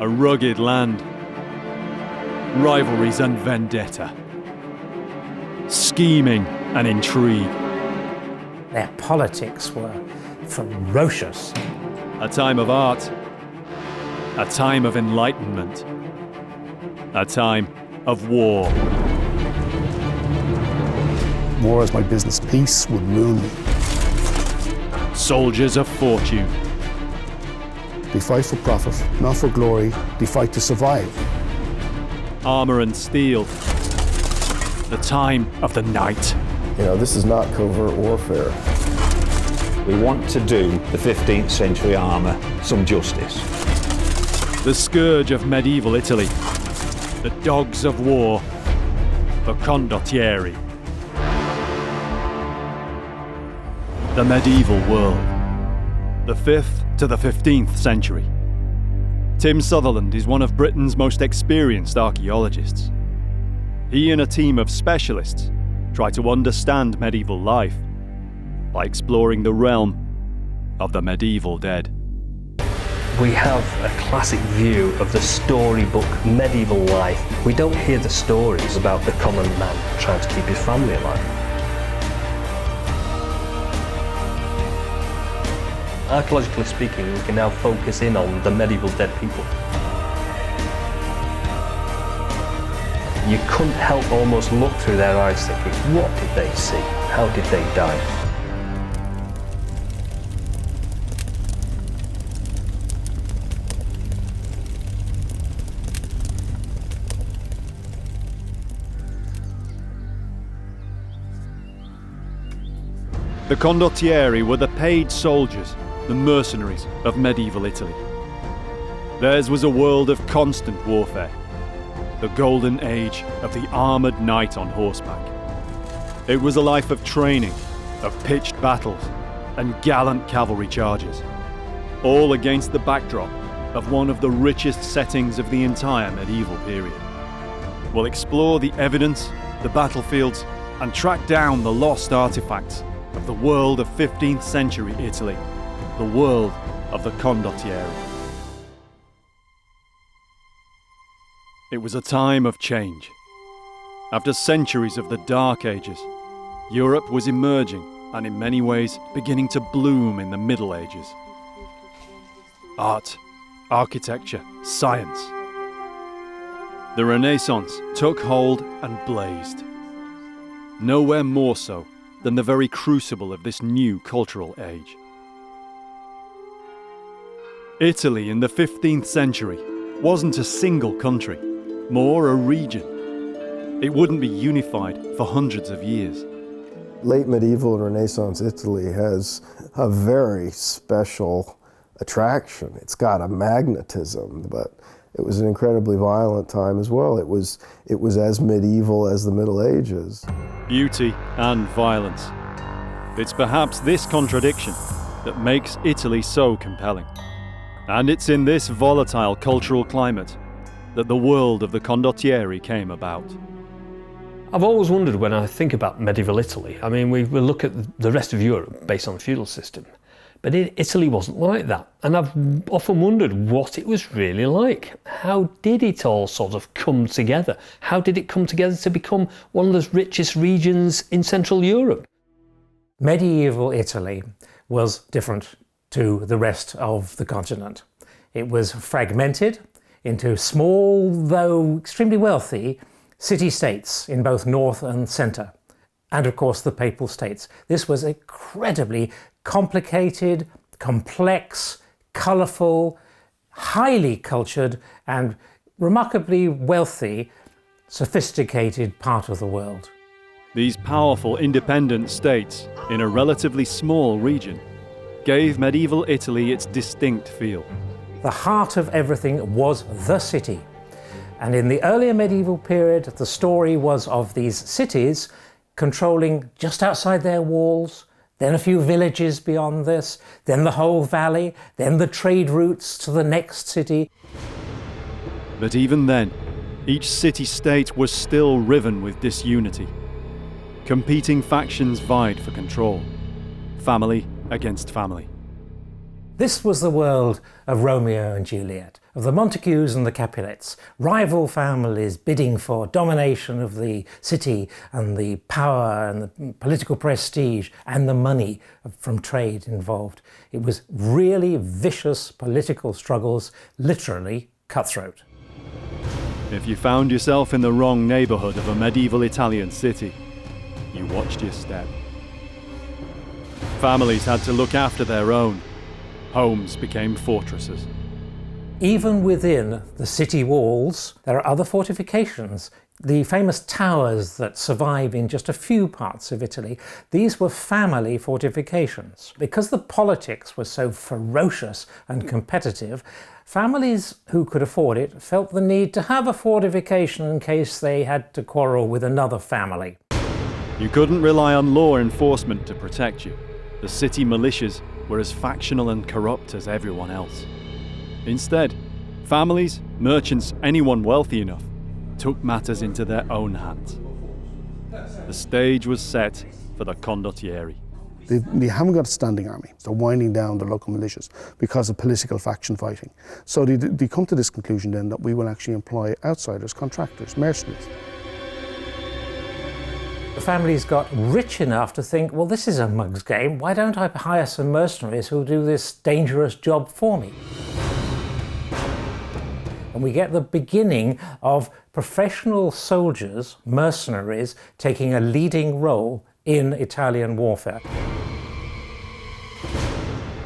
a rugged land, rivalries and vendetta, scheming and intrigue. Their politics were ferocious. A time of art, a time of enlightenment, a time of war. War as my business, peace would ruin me. Soldiers of fortune. They fight for profit, not for glory. They fight to survive. Armour and steel. The time of the night. You know, this is not covert warfare. We want to do the 15th century armour some justice. The scourge of medieval Italy. The dogs of war. The Condottieri. The medieval world. The 5th to the 15th century. Tim Sutherland is one of Britain's most experienced archaeologists. He and a team of specialists try to understand medieval life by exploring the realm of the medieval dead. We have a classic view of the storybook medieval life. We don't hear the stories about the common man trying to keep his family alive. Archaeologically speaking, we can now focus in on the medieval dead people. You couldn't help almost look through their eyes thinking, what did they see? How did they die? The Condottieri were the paid soldiers, the mercenaries of medieval Italy. Theirs was a world of constant warfare, the golden age of the armoured knight on horseback. It was a life of training, of pitched battles, and gallant cavalry charges, all against the backdrop of one of the richest settings of the entire medieval period. We'll explore the evidence, the battlefields, and track down the lost artifacts of the world of 15th century Italy, the world of the Condottieri. It was a time of change. After centuries of the Dark Ages, Europe was emerging and in many ways beginning to bloom in the Middle Ages. Art, architecture, science. The Renaissance took hold and blazed. Nowhere more so than the very crucible of this new cultural age. Italy in the 15th century wasn't a single country, more a region. It wouldn't be unified for hundreds of years. Late medieval and Renaissance Italy has a very special attraction. It's got a magnetism, but it was an incredibly violent time as well. It was as medieval as the Middle Ages. Beauty and violence. It's perhaps this contradiction that makes Italy so compelling. And it's in this volatile cultural climate that the world of the Condottieri came about. I've always wondered when I think about medieval Italy. I mean, we look at the rest of Europe based on the feudal system, but Italy wasn't like that. And I've often wondered what it was really like. How did it all sort of come together? How did it come together to become one of the richest regions in Central Europe? Medieval Italy was different to the rest of the continent. It was fragmented into small, though extremely wealthy, city-states in both north and centre, and of course the Papal States. This was incredibly complicated, complex, colourful, highly cultured and remarkably wealthy, sophisticated part of the world. These powerful independent states in a relatively small region gave medieval Italy its distinct feel. The heart of everything was the city. And in the earlier medieval period, the story was of these cities controlling just outside their walls, then a few villages beyond this, then the whole valley, then the trade routes to the next city. But even then, each city-state was still riven with disunity. Competing factions vied for control, family against family. This was the world of Romeo and Juliet, of the Montagues and the Capulets, rival families bidding for domination of the city and the power and the political prestige and the money from trade involved. It was really vicious political struggles, literally cutthroat. If you found yourself in the wrong neighbourhood of a medieval Italian city, you watched your step. Families had to look after their own. Homes became fortresses. Even within the city walls, there are other fortifications. The famous towers that survive in just a few parts of Italy, these were family fortifications. Because the politics was so ferocious and competitive, families who could afford it felt the need to have a fortification in case they had to quarrel with another family. You couldn't rely on law enforcement to protect you. The city militias were as factional and corrupt as everyone else. Instead, families, merchants, anyone wealthy enough, took matters into their own hands. The stage was set for the Condottieri. They haven't got a standing army. They're winding down the local militias because of political faction fighting. So they come to this conclusion then that we will actually employ outsiders, contractors, mercenaries. The families got rich enough to think, well, this is a mug's game. Why don't I hire some mercenaries who'll do this dangerous job for me? And we get the beginning of professional soldiers, mercenaries, taking a leading role in Italian warfare.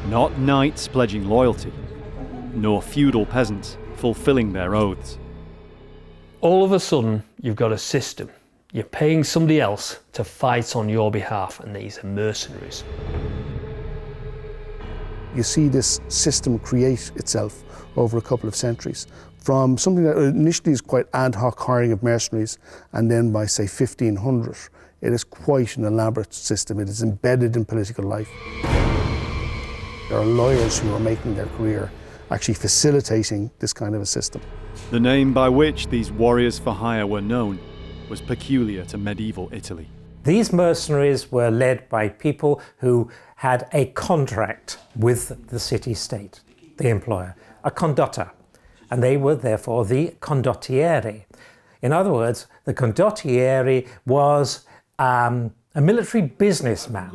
Not knights pledging loyalty, nor feudal peasants fulfilling their oaths. All of a sudden, you've got a system. You're paying somebody else to fight on your behalf, and these are mercenaries. You see this system create itself over a couple of centuries. From something that initially is quite ad hoc hiring of mercenaries, and then by, say, 1500, it is quite an elaborate system. It is embedded in political life. There are lawyers who are making their career actually facilitating this kind of a system. The name by which these warriors for hire were known was peculiar to medieval Italy. These mercenaries were led by people who had a contract with the city-state, the employer, a condotta, and they were therefore the condottieri. In other words, the condottieri was a military businessman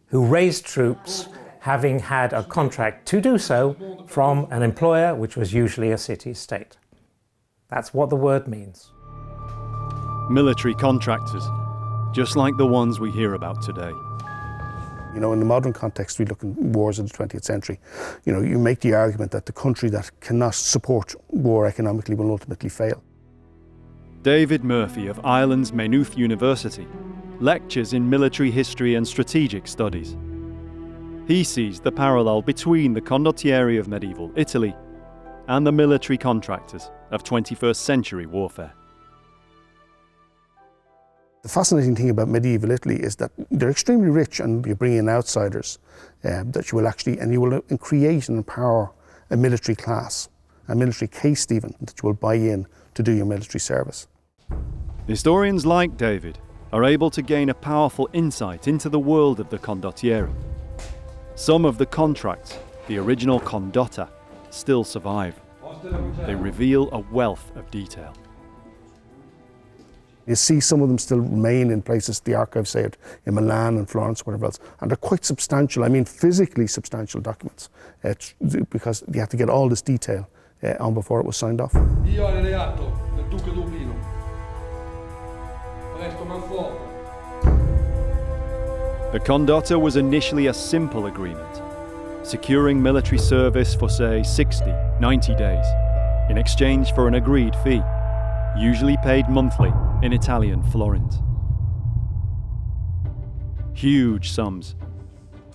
who raised troops, having had a contract to do so from an employer, which was usually a city-state. That's what the word means. Military contractors, just like the ones we hear about today. You know, in the modern context, we look at wars of the 20th century. You know, you make the argument that the country that cannot support war economically will ultimately fail. David Murphy of Ireland's Maynooth University lectures in military history and strategic studies. He sees the parallel between the condottieri of medieval Italy and the military contractors of 21st century warfare. The fascinating thing about medieval Italy is that they're extremely rich, and you bring in outsiders that you will actually, and you will create and empower a military class, a military caste even, that you will buy in to do your military service. Historians like David are able to gain a powerful insight into the world of the condottieri. Some of the contracts, the original condotta, still survive. They reveal a wealth of detail. You see some of them still remain in places, the archives say it, in Milan and Florence, whatever else, and they're quite substantial, I mean physically substantial documents, because you have to get all this detail on before it was signed off. The condotta was initially a simple agreement, securing military service for say 60, 90 days, in exchange for an agreed fee, usually paid monthly in Italian florins. Huge sums,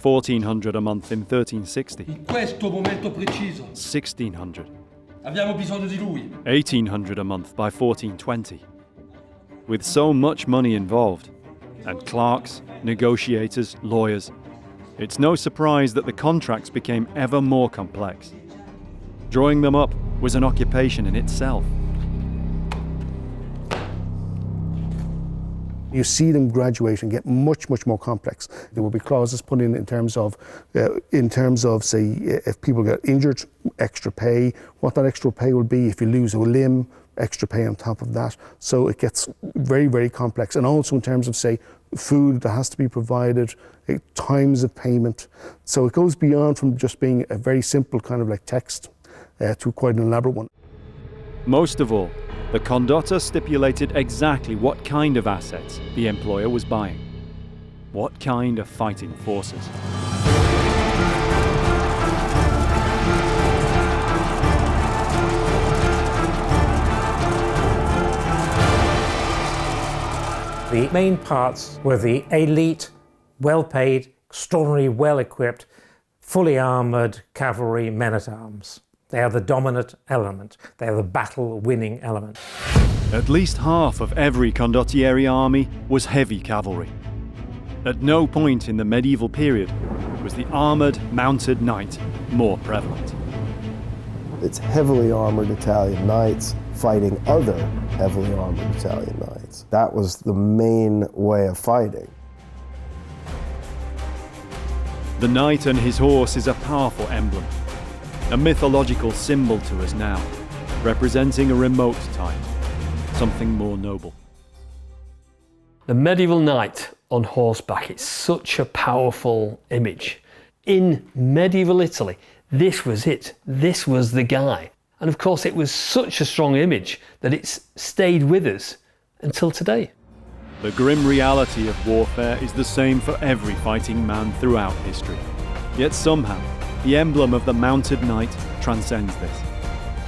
1,400 a month in 1360. In questo momento preciso. 1,600. Abbiamo bisogno di lui. 1,800 a month by 1420. With so much money involved, and clerks, negotiators, lawyers, it's no surprise that the contracts became ever more complex. Drawing them up was an occupation in itself. You see them graduate and get much, much more complex. There will be clauses put in terms of, say, if people get injured, extra pay, what that extra pay will be. If you lose a limb, extra pay on top of that. So it gets very, very complex. And also in terms of, say, food that has to be provided, times of payment. So it goes beyond from just being a very simple kind of like text to quite an elaborate one. Most of all, the condotta stipulated exactly what kind of assets the employer was buying. What kind of fighting forces. The main parts were the elite, well-paid, extraordinarily well-equipped, fully armoured cavalry men-at-arms. They are the dominant element. They are the battle-winning element. At least half of every Condottieri army was heavy cavalry. At no point in the medieval period was the armoured mounted knight more prevalent. It's heavily armored Italian knights fighting other heavily armored Italian knights. That was the main way of fighting. The knight and his horse is a powerful emblem, a mythological symbol to us now, representing a remote time, something more noble. The medieval knight on horseback, it's such a powerful image. In medieval Italy, this was it. This was the guy. And of course, it was such a strong image that it's stayed with us until today. The grim reality of warfare is the same for every fighting man throughout history. Yet somehow, the emblem of the mounted knight transcends this.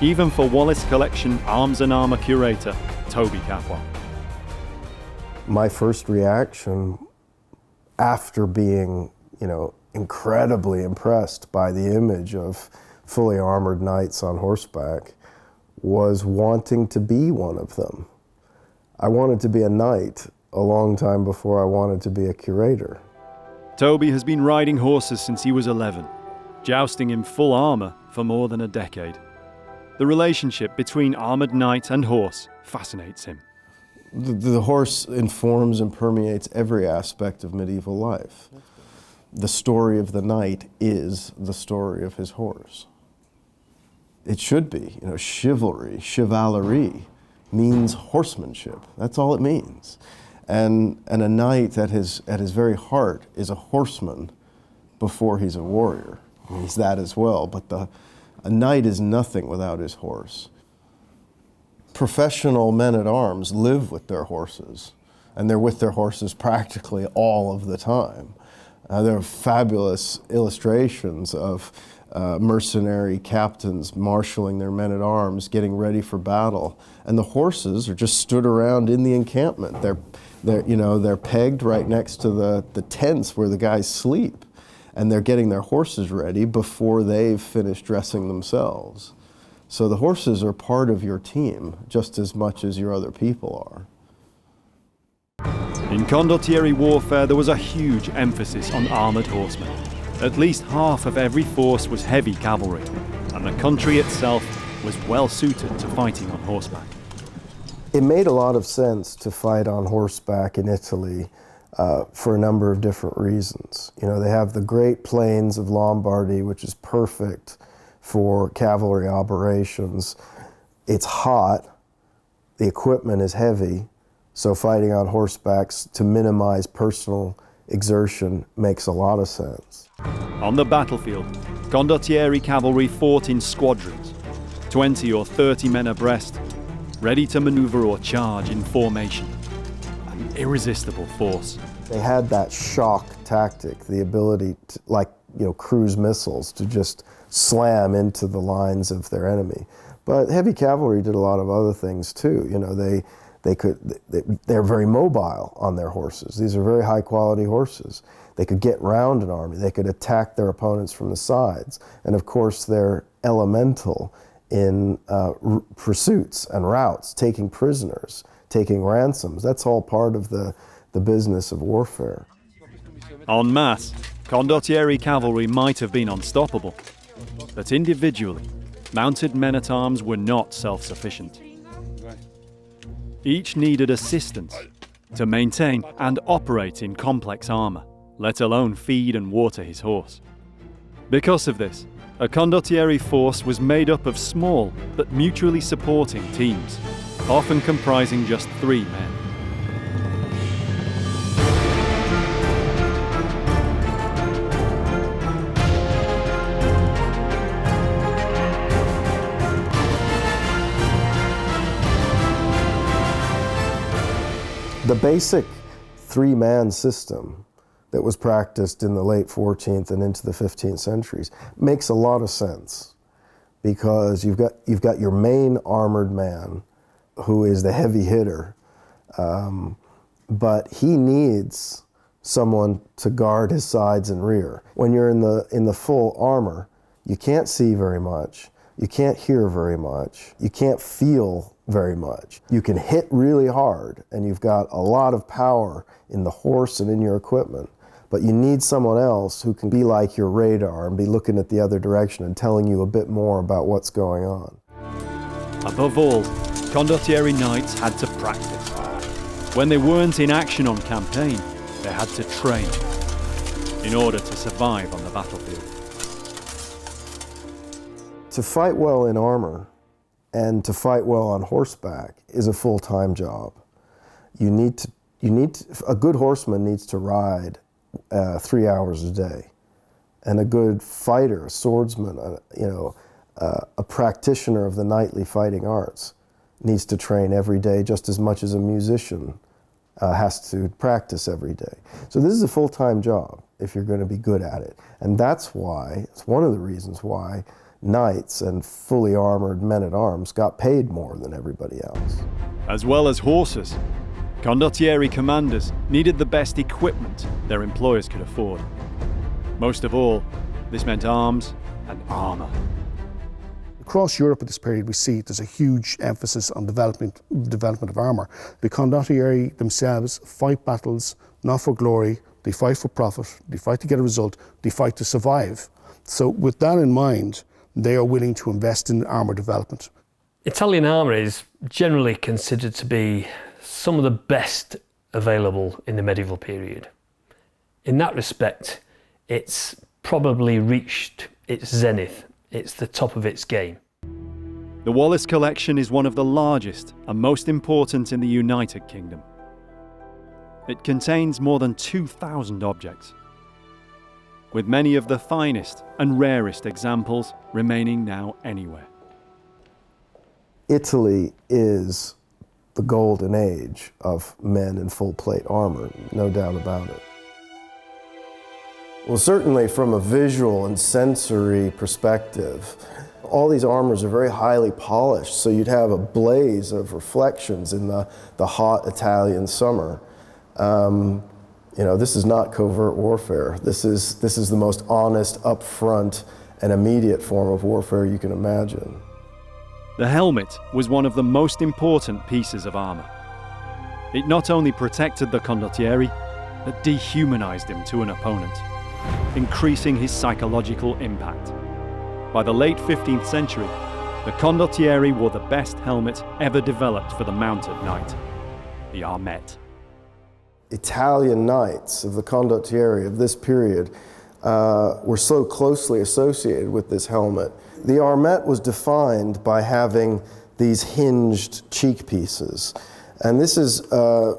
Even for Wallace Collection Arms and Armour curator, Toby Capwell. My first reaction after being, incredibly impressed by the image of fully armored knights on horseback was wanting to be one of them. I wanted to be a knight a long time before I wanted to be a curator. Toby has been riding horses since he was 11, jousting in full armour for more than a decade. The relationship between armoured knight and horse fascinates him. The horse informs and permeates every aspect of medieval life. The story of the knight is the story of his horse. It should be, chivalry, chevalerie means horsemanship. That's all it means. And a knight at his very heart is a horseman before he's a warrior. He's that as well, but a knight is nothing without his horse. Professional men-at-arms live with their horses, and they're with their horses practically all of the time. There are fabulous illustrations of mercenary captains marshaling their men-at-arms, getting ready for battle, and the horses are just stood around in the encampment. They're pegged right next to the tents where the guys sleep, and they're getting their horses ready before they've finished dressing themselves. So the horses are part of your team just as much as your other people are. In Condottieri warfare, there was a huge emphasis on armoured horsemen. At least half of every force was heavy cavalry, and the country itself was well suited to fighting on horseback. It made a lot of sense to fight on horseback in Italy for a number of different reasons. They have the Great Plains of Lombardy, which is perfect for cavalry operations. It's hot, the equipment is heavy, so fighting on horsebacks to minimize personal exertion makes a lot of sense. On the battlefield, Condottieri cavalry fought in squadrons, 20 or 30 men abreast, ready to maneuver or charge in formation. An irresistible force. They had that shock tactic, the ability to, cruise missiles, to just slam into the lines of their enemy. But heavy cavalry did a lot of other things too. They're very mobile on their horses. These are very high quality horses. They could get round an army. They could attack their opponents from the sides. And of course, they're elemental in pursuits and routes, taking prisoners, taking ransoms. That's all part of the business of warfare. En masse, Condottieri cavalry might have been unstoppable, but individually, mounted men-at-arms were not self-sufficient. Each needed assistance, to maintain and operate in complex armour, let alone feed and water his horse. Because of this, a Condottieri force was made up of small but mutually supporting teams, often comprising just 3 men. The basic 3-man system that was practiced in the late 14th and into the 15th centuries makes a lot of sense, because you've got your main armored man, who is the heavy hitter, but he needs someone to guard his sides and rear. When you're in the full armor, you can't see very much, you can't hear very much, you can't feel very much. You can hit really hard, and you've got a lot of power in the horse and in your equipment, but you need someone else who can be like your radar and be looking at the other direction and telling you a bit more about what's going on. Above all, Condottieri knights had to practice. When they weren't in action on campaign, they had to train in order to survive on the battlefield. To fight well in armor and to fight well on horseback is a full-time job. A good horseman needs to ride 3 hours a day, and a good fighter, a swordsman, a practitioner of the knightly fighting arts needs to train every day just as much as a musician has to practice every day. So this is a full-time job if you're going to be good at it, and that's why, it's one of the reasons why knights and fully armored men-at-arms got paid more than everybody else. As well as horses, Condottieri commanders needed the best equipment their employers could afford. Most of all, this meant arms and armour. Across Europe at this period, we see there's a huge emphasis on development of armour. The Condottieri themselves fight battles not for glory, they fight for profit, they fight to get a result, they fight to survive. So with that in mind, they are willing to invest in armour development. Italian armour is generally considered to be some of the best available in the medieval period. In that respect, it's probably reached its zenith. It's the top of its game. The Wallace collection is one of the largest and most important in the United Kingdom. It contains more than 2,000 objects, with many of the finest and rarest examples remaining now anywhere. Italy is the golden age of men in full plate armor, no doubt about it. Well, certainly from a visual and sensory perspective, all these armors are very highly polished, so you'd have a blaze of reflections in the hot Italian summer. This is not covert warfare. This is the most honest, upfront, and immediate form of warfare you can imagine. The helmet was one of the most important pieces of armour. It not only protected the Condottieri, but dehumanized him to an opponent, increasing his psychological impact. By the late 15th century, the Condottieri wore the best helmet ever developed for the mounted knight, the armet. Italian knights of the Condottieri of this period were so closely associated with this helmet. The armet was defined by having these hinged cheek pieces. And this is an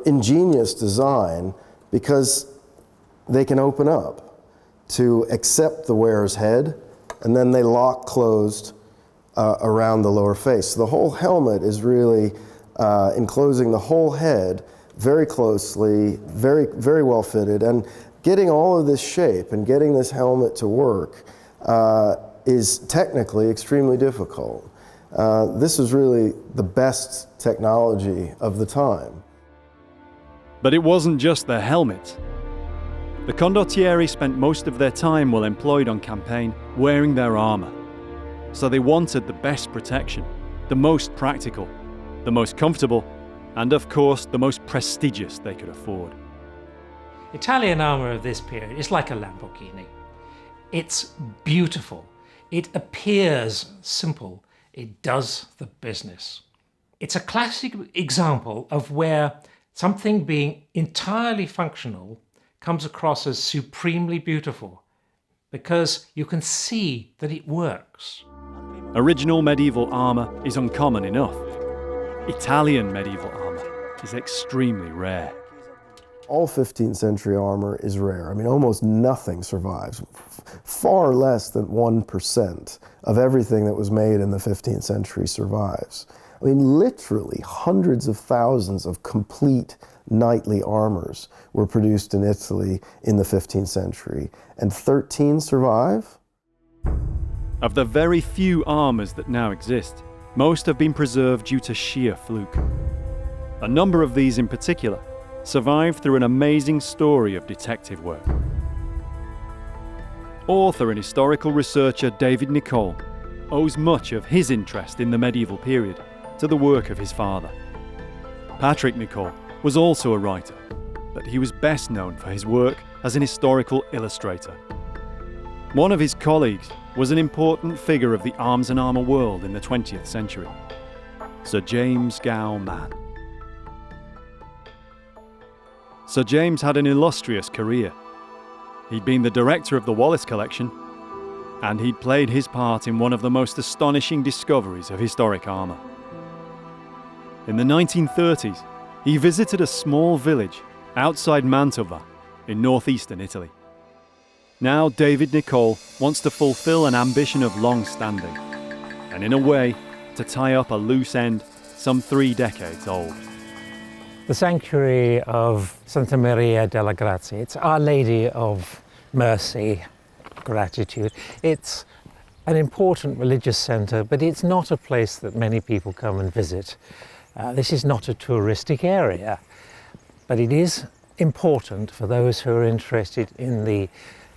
ingenious design because they can open up to accept the wearer's head, and then they lock closed around the lower face. So the whole helmet is really enclosing the whole head very closely, very, very well fitted, and getting all of this shape and getting this helmet to work is technically extremely difficult. This is really the best technology of the time. But it wasn't just the helmet. The Condottieri spent most of their time while employed on campaign wearing their armour. So they wanted the best protection, the most practical, the most comfortable, and of course the most prestigious they could afford. Italian armour of this period is like a Lamborghini. It's beautiful. It appears simple. It does the business. It's a classic example of where something being entirely functional comes across as supremely beautiful because you can see that it works. Original medieval armour is uncommon enough. Italian medieval armour is extremely rare. All 15th century armor is rare. I mean, almost nothing survives. Far less than 1% of everything that was made in the 15th century survives. I mean, literally hundreds of thousands of complete knightly armors were produced in Italy in the 15th century, and 13 survive? Of the very few armours that now exist, most have been preserved due to sheer fluke. A number of these in particular survived through an amazing story of detective work. Author and historical researcher David Nicol owes much of his interest in the medieval period to the work of his father. Patrick Nicol was also a writer, but he was best known for his work as an historical illustrator. One of his colleagues was an important figure of the arms and armour world in the 20th century, Sir James Gow Mann. Sir James had an illustrious career. He'd been the director of the Wallace Collection, and he'd played his part in one of the most astonishing discoveries of historic armour. In the 1930s, he visited a small village outside Mantova in northeastern Italy. Now David Nicol wants to fulfill an ambition of long standing, and in a way, to tie up a loose end some 3 decades old. The sanctuary of Santa Maria della Grazia, it's Our Lady of Mercy, Gratitude. It's an important religious centre, but it's not a place that many people come and visit. This is not a touristic area, but it is important for those who are interested in the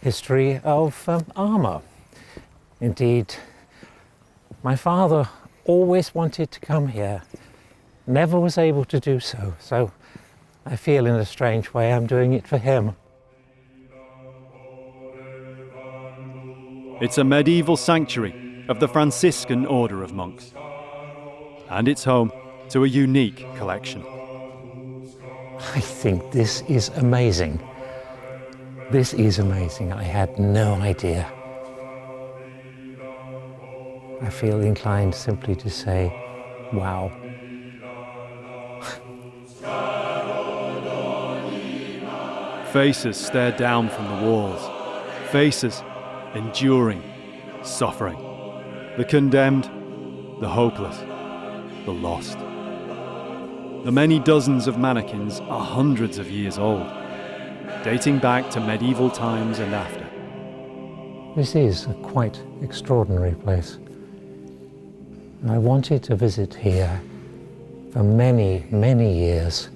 history of armour. Indeed, my father always wanted to come here, never was able to do so, so I feel in a strange way I'm doing it for him. It's a medieval sanctuary of the Franciscan order of monks, and it's home to a unique collection. I think this is amazing. This is amazing. I had no idea. I feel inclined simply to say, wow. Faces stare down from the walls. Faces enduring suffering. The condemned, the hopeless, the lost. The many dozens of mannequins are hundreds of years old, dating back to medieval times and after. This is a quite extraordinary place. I wanted to visit here for many, many years,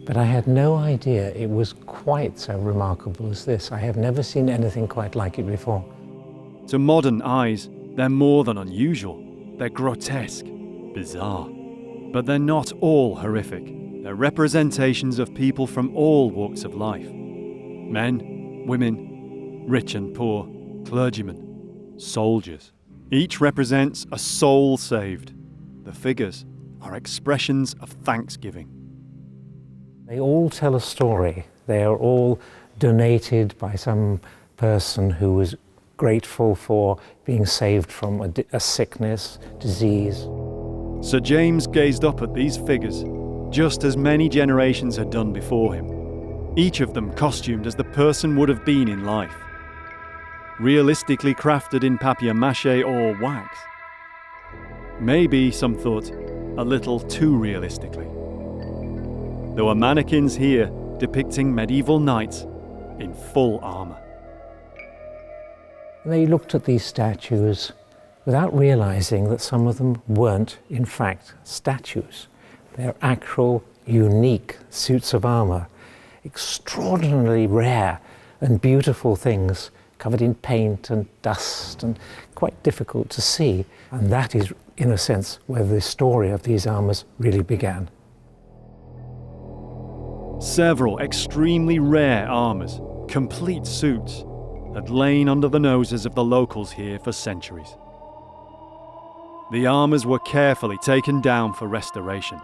but I had no idea it was quite so remarkable as this. I have never seen anything quite like it before. To modern eyes, they're more than unusual. They're grotesque, bizarre. But they're not all horrific. They're representations of people from all walks of life. Men, women, rich and poor, clergymen, soldiers. Each represents a soul saved. The figures are expressions of thanksgiving. They all tell a story. They are all donated by some person who was grateful for being saved from a sickness, disease. Sir James gazed up at these figures, just as many generations had done before him, each of them costumed as the person would have been in life. Realistically crafted in papier-mâché or wax. Maybe, some thought, a little too realistically. There were mannequins here depicting medieval knights in full armour. They looked at these statues without realizing that some of them weren't, in fact, statues. They're actual, unique suits of armour, extraordinarily rare and beautiful things covered in paint and dust and quite difficult to see. And that is, in a sense, where the story of these armours really began. Several extremely rare armours, complete suits, had lain under the noses of the locals here for centuries. The armours were carefully taken down for restoration.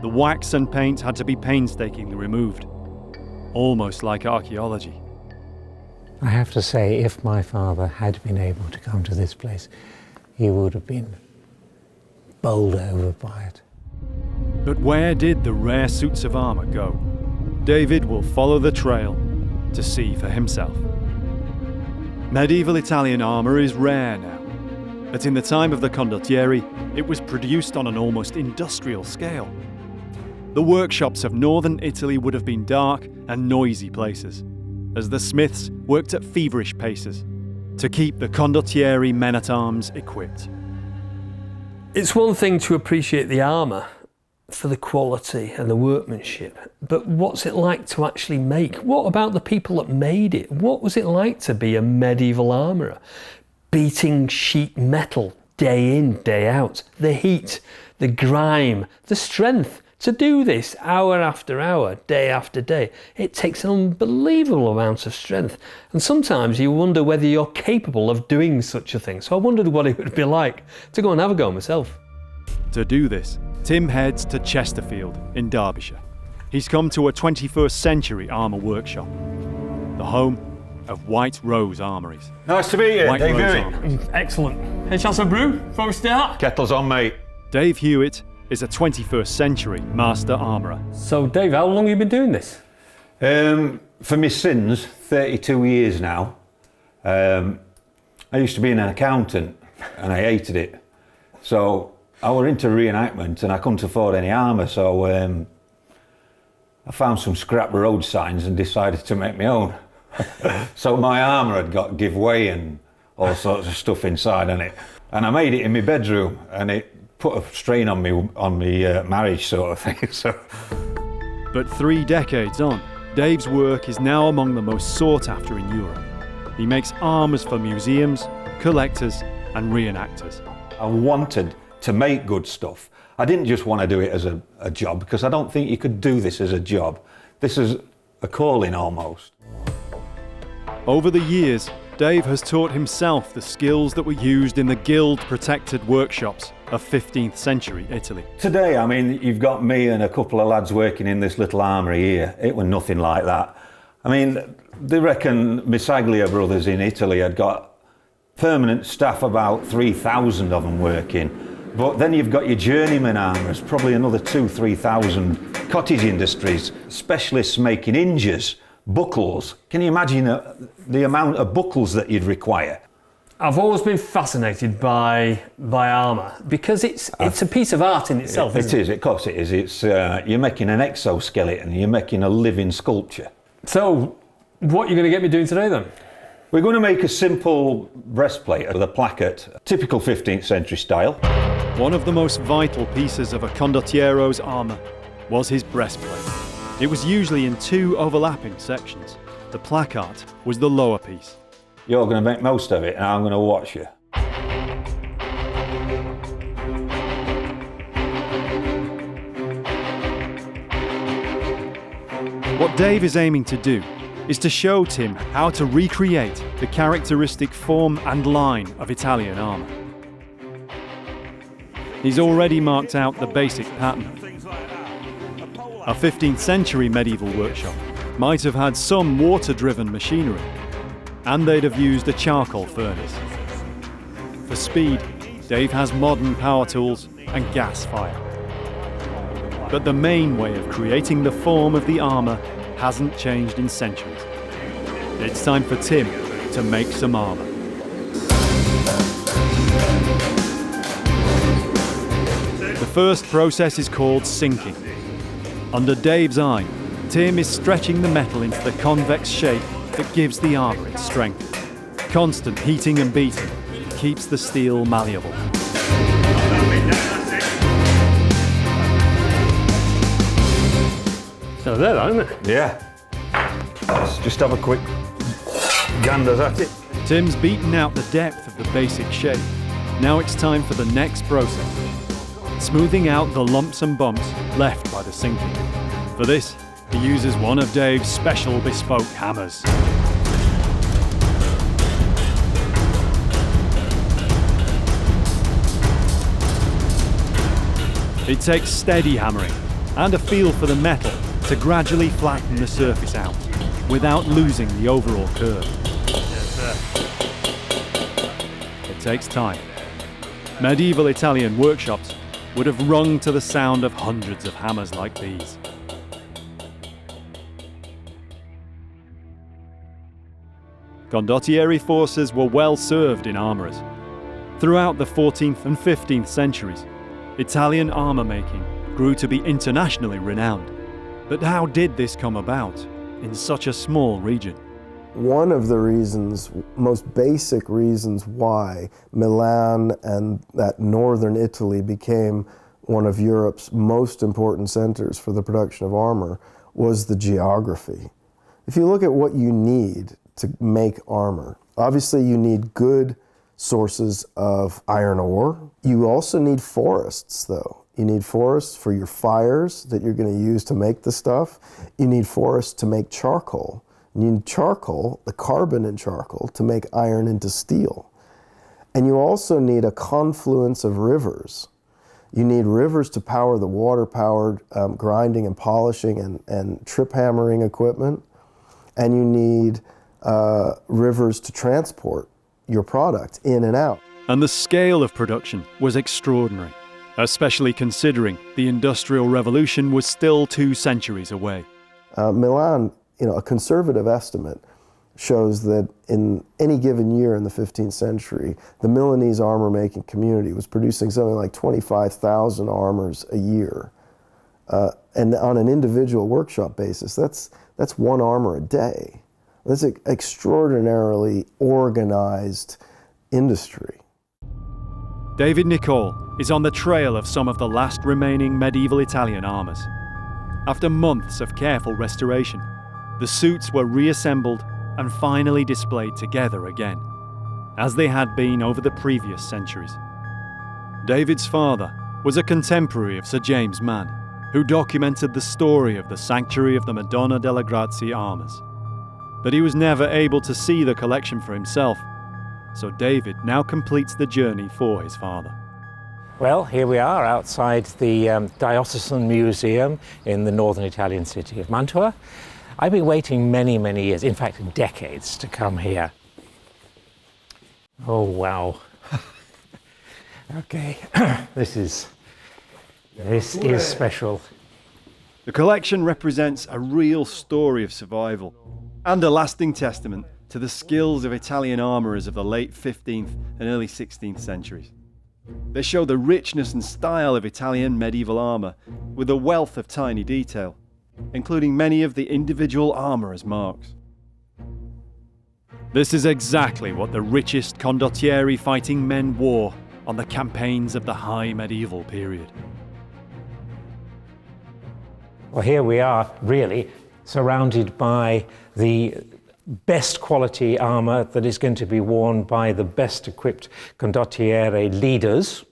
the wax and paint had to be painstakingly removed, almost like archaeology. I have to say, if my father had been able to come to this place, he would have been bowled over by it. But where did the rare suits of armour go? David will follow the trail to see for himself. Medieval Italian armour is rare now, but in the time of the Condottieri, it was produced on an almost industrial scale. The workshops of northern Italy would have been dark and noisy places, as the smiths worked at feverish paces to keep the Condottieri men-at-arms equipped. It's one thing to appreciate the armour for the quality and the workmanship, but what's it like to actually make? What about the people that made it? What was it like to be a medieval armourer? Beating sheet metal day in, day out. The heat, the grime, the strength to do this hour after hour, day after day. It takes an unbelievable amount of strength. And sometimes you wonder whether you're capable of doing such a thing. So I wondered what it would be like to go and have a go myself. To do this, Tim heads to Chesterfield in Derbyshire. He's come to a 21st century armour workshop, the home of White Rose Armouries. Nice to meet you, White Dave Rose Hewitt. Armouries. Excellent. Hey, shall I have a brew before we start? Kettle's on, mate. Dave Hewitt is a 21st century master armourer. So Dave, how long have you been doing this? For my sins, 32 years now. I used to be an accountant and I hated it. So I were into reenactment and I couldn't afford any armour, so I found some scrap road signs and decided to make my own. So my armour had got give way and all sorts of stuff inside on it. And I made it in my bedroom and it put a strain on me marriage sort of thing. So. But 3 decades on, Dave's work is now among the most sought after in Europe. He makes armours for museums, collectors and reenactors. I wanted to make good stuff. I didn't just want to do it as a job, because I don't think you could do this as a job. This is a calling almost. Over the years, Dave has taught himself the skills that were used in the guild-protected workshops of 15th century Italy. Today, I mean, you've got me and a couple of lads working in this little armoury here. It was nothing like that. I mean, they reckon Misaglia brothers in Italy had got permanent staff, about 3,000 of them working. But then you've got your journeyman armourers, probably another 2,000-3,000 cottage industries, specialists making hinges, buckles. Can you imagine the amount of buckles that you'd require? I've always been fascinated by armour because it's a piece of art in itself. It is, of course it is. It's you're making an exoskeleton, you're making a living sculpture. So, what are you going to get me doing today then? We're going to make a simple breastplate with a placket, typical 15th century style. One of the most vital pieces of a condottiero's armour was his breastplate. It was usually in 2 overlapping sections. The placard was the lower piece. You're going to make most of it and I'm going to watch you. What Dave is aiming to do is to show Tim how to recreate the characteristic form and line of Italian armour. He's already marked out the basic pattern. A 15th century medieval workshop might have had some water-driven machinery, and they'd have used a charcoal furnace. For speed, Dave has modern power tools and gas fire. But the main way of creating the form of the armour hasn't changed in centuries. It's time for Tim to make some armour. The first process is called sinking. Under Dave's eye, Tim is stretching the metal into the convex shape that gives the armour its strength. Constant heating and beating keeps the steel malleable. So there, isn't it? Yeah. Let's just have a quick gander at it. Tim's beaten out the depth of the basic shape. Now it's time for the next process, smoothing out the lumps and bumps left by the sinking. For this, he uses one of Dave's special bespoke hammers. It takes steady hammering and a feel for the metal to gradually flatten the surface out without losing the overall curve. It takes time. Medieval Italian workshops would have rung to the sound of hundreds of hammers like these. Condottieri forces were well served in armourers. Throughout the 14th and 15th centuries, Italian armour making grew to be internationally renowned. But how did this come about in such a small region? One of the reasons, most basic reasons why Milan and that northern Italy became one of Europe's most important centers for the production of armor was the geography. If you look at what you need to make armor, obviously you need good sources of iron ore. You also need forests, though. You need forests for your fires that you're going to use to make the stuff. You need forests to make charcoal. You need charcoal, the carbon in charcoal, to make iron into steel. And you also need a confluence of rivers. You need rivers to power the water-powered grinding and polishing and trip hammering equipment. And you need rivers to transport your product in and out. And the scale of production was extraordinary, especially considering the Industrial Revolution was still 2 centuries away. Milan, a conservative estimate shows that in any given year in the 15th century, the Milanese armor-making community was producing something like 25,000 armors a year. And on an individual workshop basis, that's 1 armor a day. That's an extraordinarily organized industry. David Nicole is on the trail of some of the last remaining medieval Italian armors. After months of careful restoration, the suits were reassembled and finally displayed together again, as they had been over the previous centuries. David's father was a contemporary of Sir James Mann, who documented the story of the Sanctuary of the Madonna delle Grazie armors. But he was never able to see the collection for himself, so David now completes the journey for his father. Well, here we are outside the Diocesan Museum in the northern Italian city of Mantua. I've been waiting many, many years, in fact decades, to come here. Oh, wow. Okay, this is special. The collection represents a real story of survival and a lasting testament to the skills of Italian armourers of the late 15th and early 16th centuries. They show the richness and style of Italian medieval armour with a wealth of tiny detail, including many of the individual armourers' marks. This is exactly what the richest Condottieri fighting men wore on the campaigns of the high medieval period. Well, here we are, really, surrounded by the best quality armour that is going to be worn by the best equipped Condottieri leaders.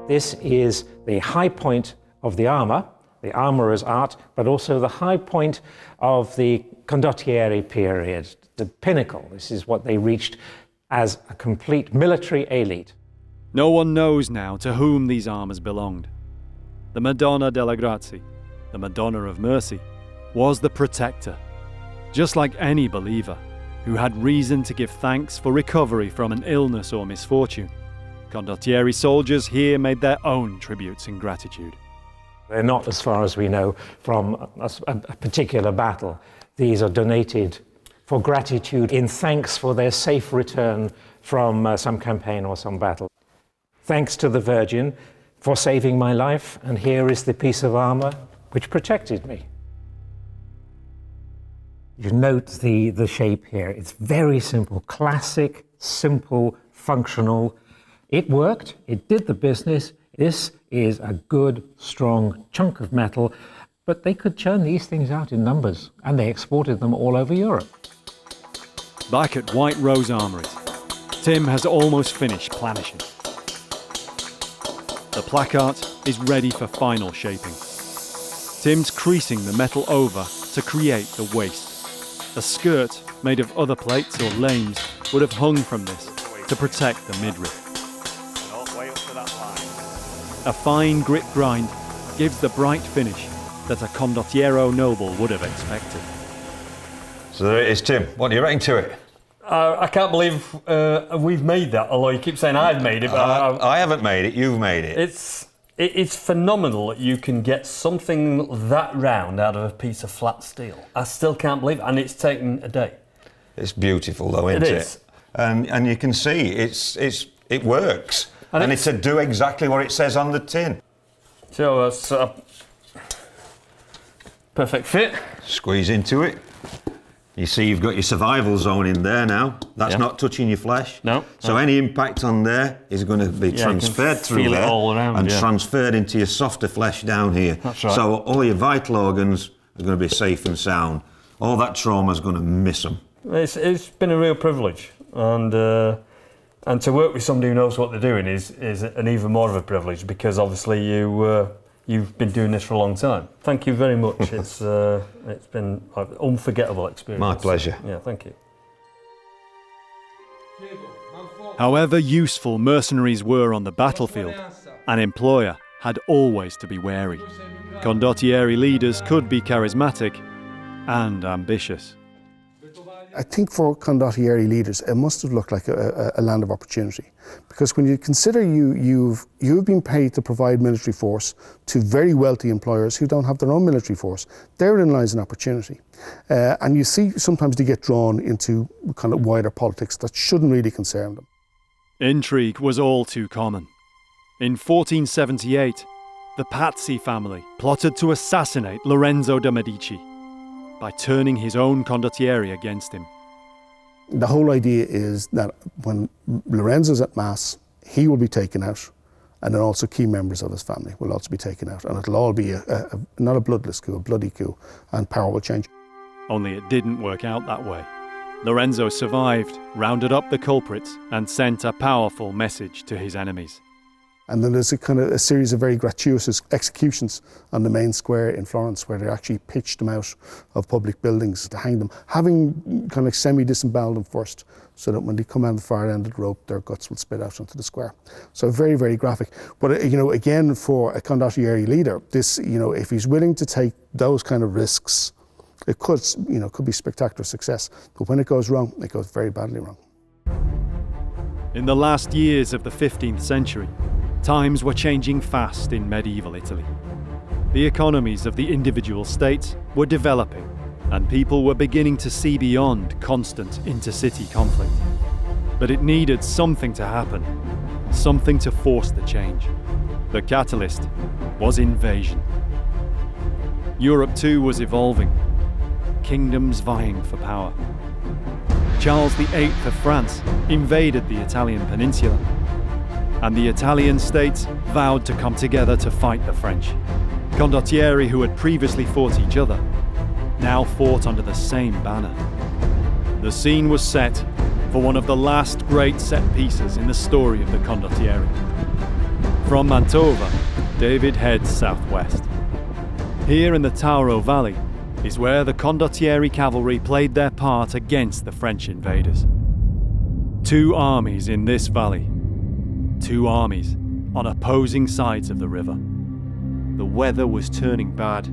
This is the high point of the armour, the armourer's art, but also the high point of the Condottieri period, the pinnacle. This is what they reached as a complete military elite. No one knows now to whom these armours belonged. The Madonna delle Grazie, the Madonna of Mercy, was the protector, just like any believer who had reason to give thanks for recovery from an illness or misfortune. Condottieri soldiers here made their own tributes in gratitude. They're not, as far as we know, from a particular battle. These are donated for gratitude in thanks for their safe return from some campaign or some battle. Thanks to the Virgin for saving my life, and here is the piece of armour which protected me. You note the shape here. It's very simple, classic, simple, functional. It worked, it did the business. This is a good, strong chunk of metal, but they could churn these things out in numbers, and they exported them all over Europe. Back at White Rose Armouries, Tim has almost finished planishing. The placard is ready for final shaping. Tim's creasing the metal over to create the waist. A skirt made of other plates or lames would have hung from this to protect the midriff. A fine grit grind gives the bright finish that a Condottiero noble would have expected. So there it is, Tim. What do you reckon to it? I can't believe we've made that, although you keep saying I've made it, but I haven't made it, you've made it. It's phenomenal that you can get something that round out of a piece of flat steel. I still can't believe it, and it's taken a day. It's beautiful though, isn't it? It is. And you can see it works. And it's to do exactly what it says on the tin. So that's a perfect fit. Squeeze into it. You see you've got your survival zone in there now. That's not touching your flesh. No. So any impact on there is going to be transferred through there all around, and transferred into your softer flesh down here. That's right. So all your vital organs are going to be safe and sound. All that trauma is going to miss them. It's been a real privilege, and to work with somebody who knows what they're doing is an even more of a privilege, because obviously you've been doing this for a long time. Thank you very much. It's been an unforgettable experience. My pleasure. Yeah, thank you. However useful mercenaries were on the battlefield, an employer had always to be wary. Condottieri leaders could be charismatic and ambitious. I think for Condottieri leaders, it must have looked like a land of opportunity, because when you consider you've been paid to provide military force to very wealthy employers who don't have their own military force, therein lies an opportunity. And you see sometimes they get drawn into kind of wider politics that shouldn't really concern them. Intrigue was all too common. In 1478, the Pazzi family plotted to assassinate Lorenzo de' Medici by turning his own Condottieri against him. The whole idea is that when Lorenzo's at Mass, he will be taken out, and then also key members of his family will also be taken out, and it'll all be not a bloodless coup, a bloody coup, and power will change. Only it didn't work out that way. Lorenzo survived, rounded up the culprits, and sent a powerful message to his enemies. And then there's a series of very gratuitous executions on the main square in Florence, where they actually pitched them out of public buildings to hang them, having kind of semi-disemboweled them first, so that when they come out the far end of the rope, their guts will spit out onto the square. So very, very graphic. But again, for a Condottieri leader, this, if he's willing to take those kind of risks, it could be spectacular success. But when it goes wrong, it goes very badly wrong. In the last years of the 15th century, times were changing fast in medieval Italy. The economies of the individual states were developing, and people were beginning to see beyond constant intercity conflict. But it needed something to happen, something to force the change. The catalyst was invasion. Europe too was evolving, kingdoms vying for power. Charles VIII of France invaded the Italian peninsula, and the Italian states vowed to come together to fight the French. Condottieri, who had previously fought each other, now fought under the same banner. The scene was set for one of the last great set pieces in the story of the Condottieri. From Mantova, David heads southwest. Here in the Tauro Valley is where the Condottieri cavalry played their part against the French invaders. Two armies in this valley. Two armies on opposing sides of the river. The weather was turning bad,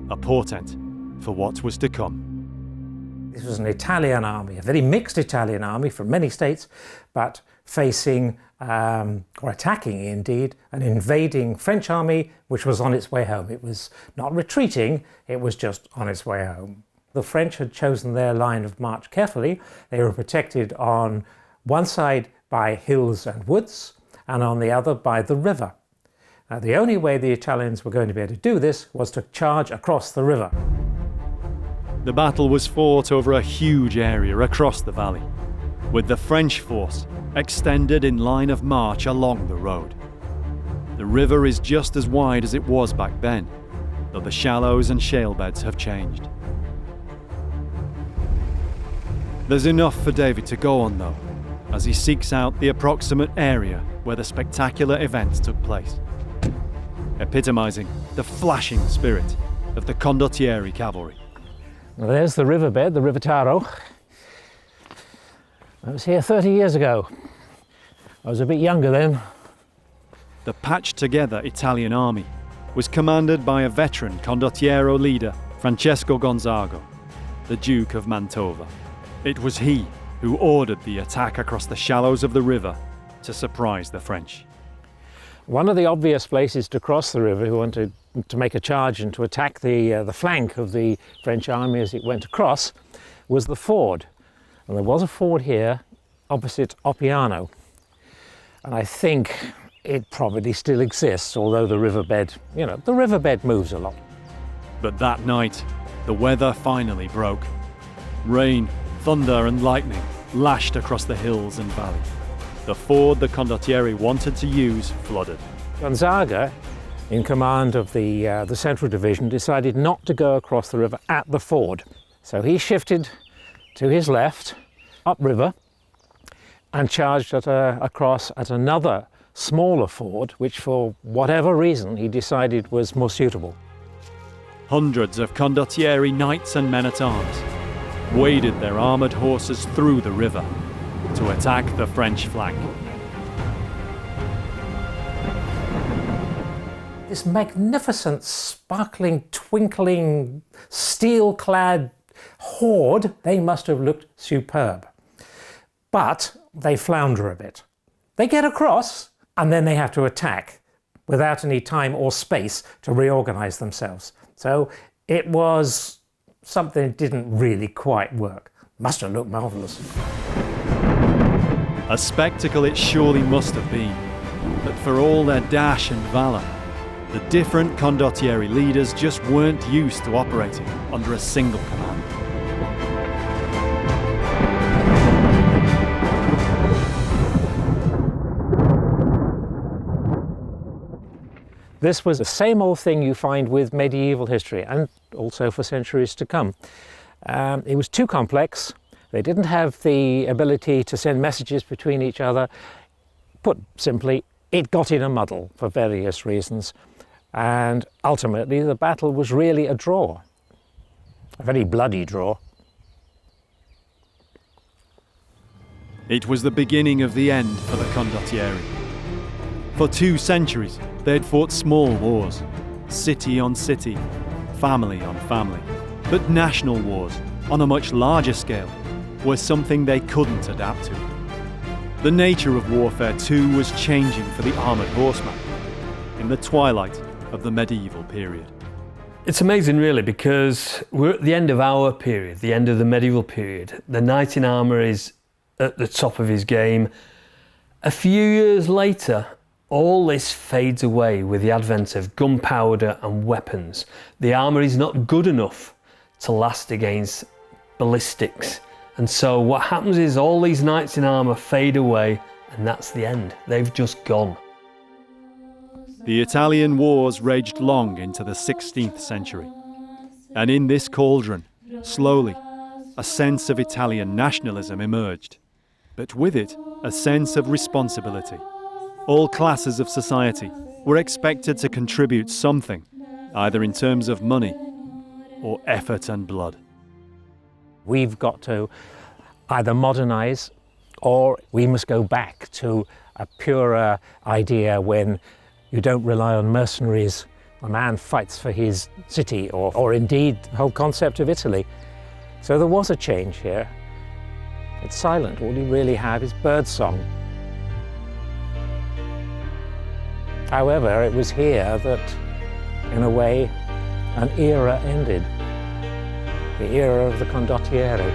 a portent for what was to come. This was an Italian army, a very mixed Italian army from many states, but facing, or attacking indeed, an invading French army which was on its way home. It was not retreating, it was just on its way home. The French had chosen their line of march carefully. They were protected on one side by hills and woods, and on the other by the river. Now, the only way the Italians were going to be able to do this was to charge across the river. The battle was fought over a huge area across the valley, with the French force extended in line of march along the road. The river is just as wide as it was back then, though the shallows and shale beds have changed. There's enough for David to go on though, as he seeks out the approximate area where the spectacular events took place, epitomizing the flashing spirit of the Condottieri cavalry. Well, there's the riverbed, the River Taro. I was here 30 years ago. I was a bit younger then. The patched-together Italian army was commanded by a veteran Condottiero leader, Francesco Gonzago, the Duke of Mantova. It was he who ordered the attack across the shallows of the river to surprise the French. One of the obvious places to cross the river, who wanted to make a charge and to attack the flank of the French army as it went across, was the ford. And there was a ford here opposite Oppiano. And I think it probably still exists, although the riverbed, the riverbed moves a lot. But that night, the weather finally broke. Rain, thunder and lightning lashed across the hills and valley. The ford the Condottieri wanted to use flooded. Gonzaga, in command of the Central Division, decided not to go across the river at the ford. So he shifted to his left, upriver, and charged across at another smaller ford, which for whatever reason he decided was more suitable. Hundreds of Condottieri knights and men-at-arms waded their armoured horses through the river to attack the French flank. This magnificent, sparkling, twinkling, steel-clad horde, they must have looked superb. But they flounder a bit. They get across, and then they have to attack without any time or space to reorganize themselves. So it was something that didn't really quite work. Must have looked marvelous. A spectacle it surely must have been, but for all their dash and valour, the different Condottieri leaders just weren't used to operating under a single command. This was the same old thing you find with medieval history, and also for centuries to come. It was too complex. They didn't have the ability to send messages between each other. Put simply, it got in a muddle for various reasons. And ultimately, the battle was really a draw. A very bloody draw. It was the beginning of the end for the Condottieri. For 2 centuries, they had fought small wars, city on city, family on family. But national wars, on a much larger scale, were something they couldn't adapt to. The nature of warfare too was changing for the armoured horseman in the twilight of the medieval period. It's amazing really, because we're at the end of our period, the end of the medieval period. The knight in armour is at the top of his game. A few years later, all this fades away with the advent of gunpowder and weapons. The armour is not good enough to last against ballistics. And so what happens is all these knights in armour fade away, and that's the end. They've just gone. The Italian wars raged long into the 16th century. And in this cauldron, slowly, a sense of Italian nationalism emerged. But with it, a sense of responsibility. All classes of society were expected to contribute something, either in terms of money or effort and blood. We've got to either modernise, or we must go back to a purer idea when you don't rely on mercenaries. A man fights for his city, or indeed the whole concept of Italy. So there was a change here. It's silent. All you really have is birdsong. However, it was here that, in a way, an era ended. The era of the Condottieri.